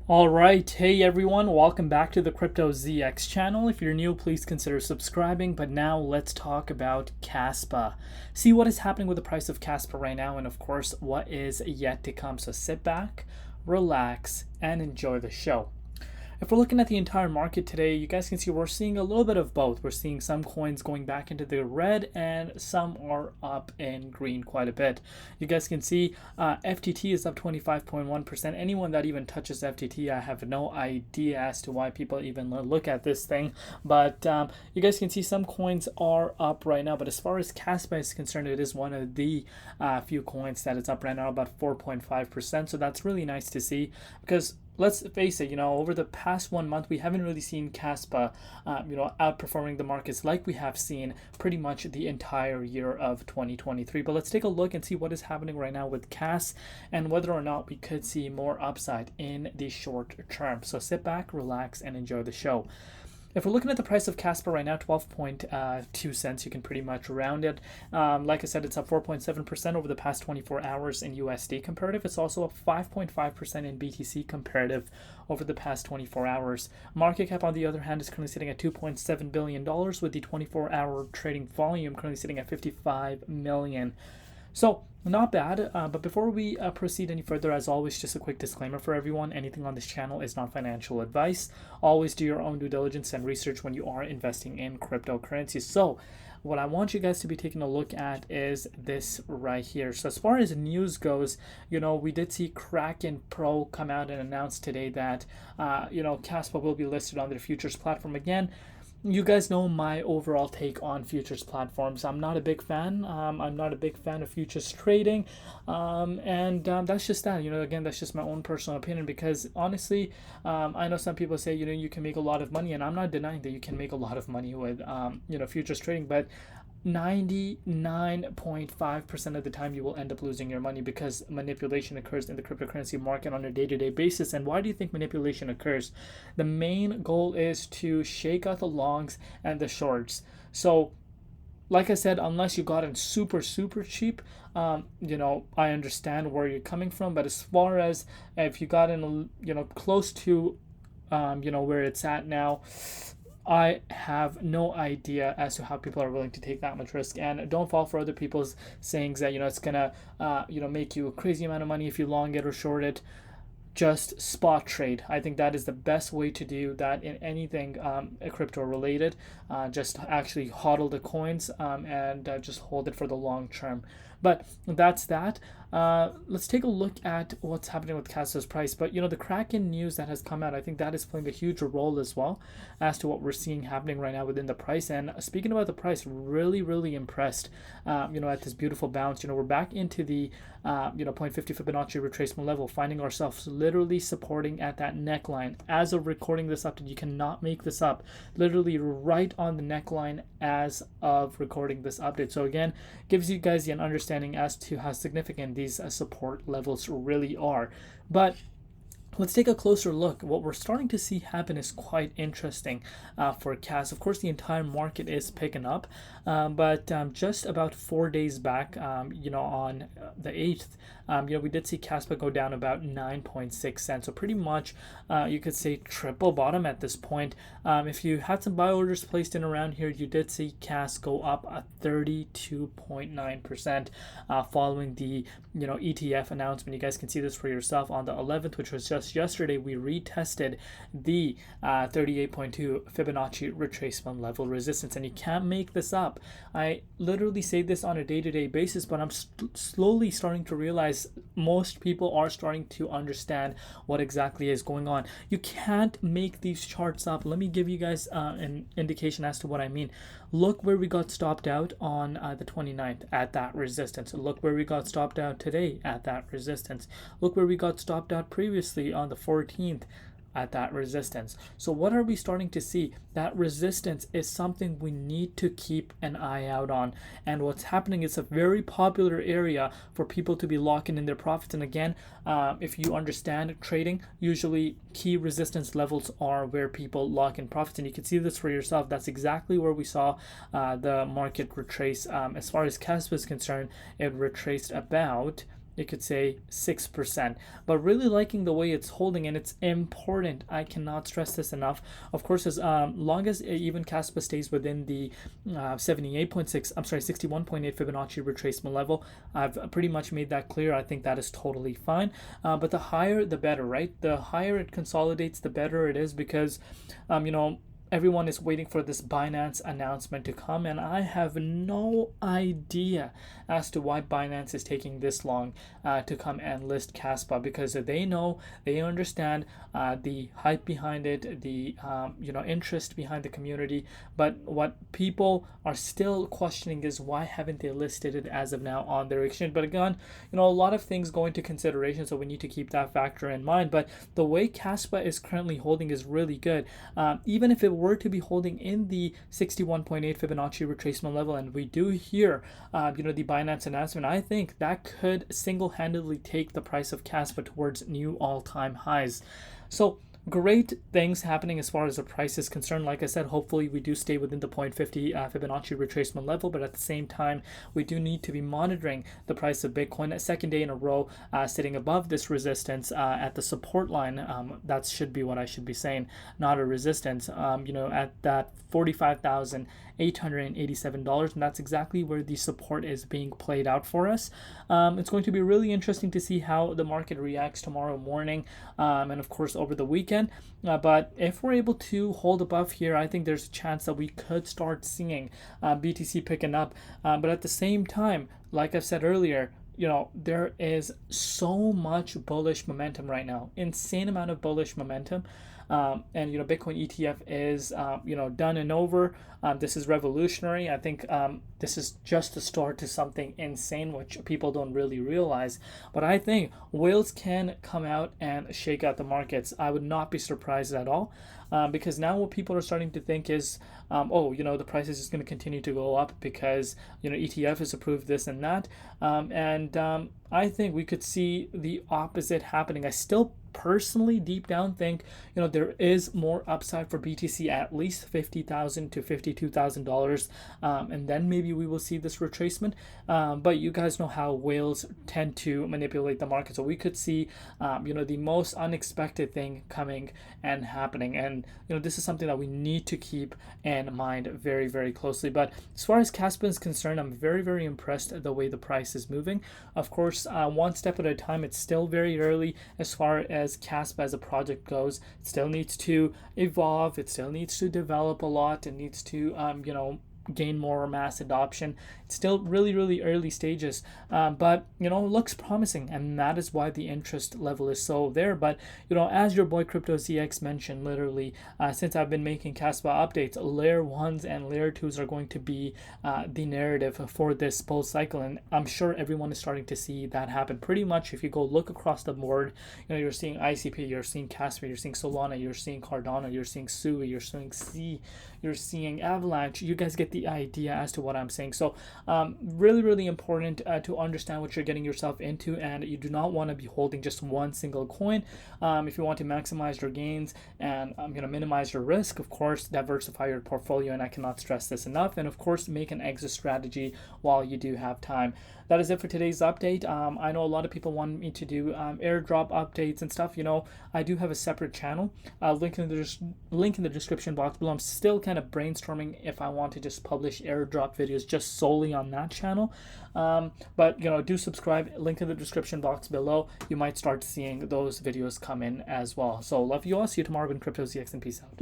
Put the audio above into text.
All right, hey everyone, welcome back to the Crypto ZX channel. If you're new, please consider subscribing. But now let's talk about Kaspa. See what is happening with the price of Kaspa right now, and of course, what is yet to come. So sit back, relax, and enjoy the show. If we're looking at the entire market today, you guys can see we're seeing a little bit of both. We're seeing some coins going back into the red and some are up in green quite a bit. You guys can see FTT is up 25.1%. Anyone that even touches FTT, I have no idea as to why people even look at this thing. But you guys can see some coins are up right now. But as far as Kaspa is concerned, it is one of the few coins that is up right now, about 4.5%. So that's really nice to see because let's face it, over the past 1 month, we haven't really seen Kaspa, outperforming the markets like we have seen pretty much the entire year of 2023. But let's take a look and see what is happening right now with CAS and whether or not we could see more upside in the short term. So sit back, relax, and enjoy the show. If we're looking at the price of Kaspa right now, 12.2 cents, you can pretty much round it. Like I said, it's up 4.7% over the past 24 hours in USD comparative. It's also up 5.5% in BTC comparative over the past 24 hours. Market cap, on the other hand, is currently sitting at $2.7 billion with the 24-hour trading volume currently sitting at 55 million. So not bad, but before we proceed any further, as always, just a quick disclaimer for everyone. Anything on this channel is not financial advice. Always do your own due diligence and research when you are investing in cryptocurrencies. So what I want you guys to be taking a look at is this right here. So as far as news goes, we did see Kraken Pro come out and announce today that, Kaspa will be listed on their futures platform again. You guys know my overall take on futures platforms. I'm not a big fan. I'm not a big fan of futures trading, and that's just that. Again, that's just my own personal opinion. Because honestly, I know some people say you can make a lot of money, and I'm not denying that you can make a lot of money with futures trading, but 99.5% of the time you will end up losing your money because manipulation occurs in the cryptocurrency market on a day-to-day basis. And why do you think manipulation occurs? The main goal is to shake out the longs and the shorts. So like I said, unless you got in super cheap, I understand where you're coming from. But as far as if you got in close to where it's at now, I have no idea as to how people are willing to take that much risk. And don't fall for other people's sayings that it's gonna make you a crazy amount of money if you long it or short it. Just spot trade. I think that is the best way to do that in anything crypto related. Just actually hodl the coins and just hold it for the long term. But that's that. Let's take a look at what's happening with Kaspa's price. But the Kraken news that has come out, I think that is playing a huge role as well as to what we're seeing happening right now within the price. And speaking about the price, really impressed. At this beautiful bounce. We're back into the 0.50 Fibonacci retracement level, finding ourselves literally supporting at that neckline. As of recording this update, you cannot make this up. Literally right on the neckline as of recording this update. So again, gives you guys an understanding as to how significant these support levels really are. But let's take a closer look. What we're starting to see happen is quite interesting for CAS. Of course, the entire market is picking up, but just about 4 days back, on the 8th, we did see Kaspa go down about 9.6 cents. So pretty much, you could say triple bottom at this point. If you had some buy orders placed in around here, you did see CAS go up at 32.9% following the ETF announcement. You guys can see this for yourself on the 11th, which was just yesterday. We retested the 38.2 Fibonacci retracement level resistance, and you can't make this up. I literally say this on a day-to-day basis, but I'm slowly starting to realize most people are starting to understand what exactly is going on. You can't make these charts up. Let me give you guys an indication as to what I mean. Look where we got stopped out on the 29th at that resistance. Look where we got stopped out today at that resistance. Look where we got stopped out previously on the 14th at that resistance. So what are we starting to see? That resistance is something we need to keep an eye out on. And what's happening is a very popular area for people to be locking in their profits. And again, if you understand trading, usually key resistance levels are where people lock in profits. And you can see this for yourself. That's exactly where we saw the market retrace. As far as Kaspa is concerned, it retraced about you could say 6%, but really liking the way it's holding, and it's important. I cannot stress this enough. Of course, as long as even Kaspa stays within the 61.8 Fibonacci retracement level, I've pretty much made that clear. I think that is totally fine. But the higher, the better, right? The higher it consolidates, the better it is, because everyone is waiting for this Binance announcement to come, and I have no idea as to why Binance is taking this long to come and list Kaspa, because they understand the hype behind it, the interest behind the community. But what people are still questioning is, why haven't they listed it as of now on their exchange? But again, a lot of things go into consideration, so we need to keep that factor in mind. But the way Kaspa is currently holding is really good. Even if it were to be holding in the 61.8 Fibonacci retracement level, and we do hear the Binance announcement, I think that could single-handedly take the price of Kaspa towards new all-time highs. So great things happening as far as the price is concerned. Like I said, hopefully we do stay within the 0.50 Fibonacci retracement level, but at the same time, we do need to be monitoring the price of Bitcoin. A second day in a row sitting above this resistance at the support line. That should be what I should be saying, not a resistance. At that $45,887, and that's exactly where the support is being played out for us. It's going to be really interesting to see how the market reacts tomorrow morning, and of course over the weekend. But if we're able to hold above here, I think there's a chance that we could start seeing BTC picking up. But at the same time, like I've said earlier, there is so much bullish momentum right now, insane amount of bullish momentum. And Bitcoin ETF is done and over. This is revolutionary. I think this is just the start to something insane, which people don't really realize. But I think whales can come out and shake out the markets. I would not be surprised at all, because now what people are starting to think is, the price is just going to continue to go up because ETF has approved this and that, and I think we could see the opposite happening. I still personally deep down think there is more upside for BTC, at least $50,000 to $52,000, and then maybe we will see this retracement. But you guys know how whales tend to manipulate the market, so we could see the most unexpected thing coming and happening, and this is something that we need to keep in mind very, very closely. But as far as Kaspa is concerned, I'm very, very impressed at the way the price is moving. Of course, one step at a time. It's still very early as far as Kaspa as a project goes. It still needs to evolve. It still needs to develop a lot. It needs to gain more mass adoption. It's still really, really early stages, but it looks promising, and that is why the interest level is so there. But as your boy Crypto ZX mentioned, literally since I've been making Kaspa updates, layer 1s and layer 2s are going to be the narrative for this bull cycle, and I'm sure everyone is starting to see that happen. Pretty much if you go look across the board, you're seeing ICP, you're seeing Kaspa, you're seeing Solana, you're seeing Cardano, you're seeing Sui, you're seeing C, you're seeing Avalanche. You guys get the idea as to what I'm saying. So really, really important to understand what you're getting yourself into, and you do not want to be holding just one single coin. If you want to maximize your gains and minimize your risk, of course, diversify your portfolio, and I cannot stress this enough. And of course, make an exit strategy while you do have time. That is it for today's update. I know a lot of people want me to do airdrop updates and stuff. I do have a separate channel. Link in the description box below. I'm still kind of brainstorming if I want to just publish airdrop videos just solely on that channel. But do subscribe. Link in the description box below. You might start seeing those videos come in as well. So love you all. See you tomorrow in Crypto ZX, and peace out.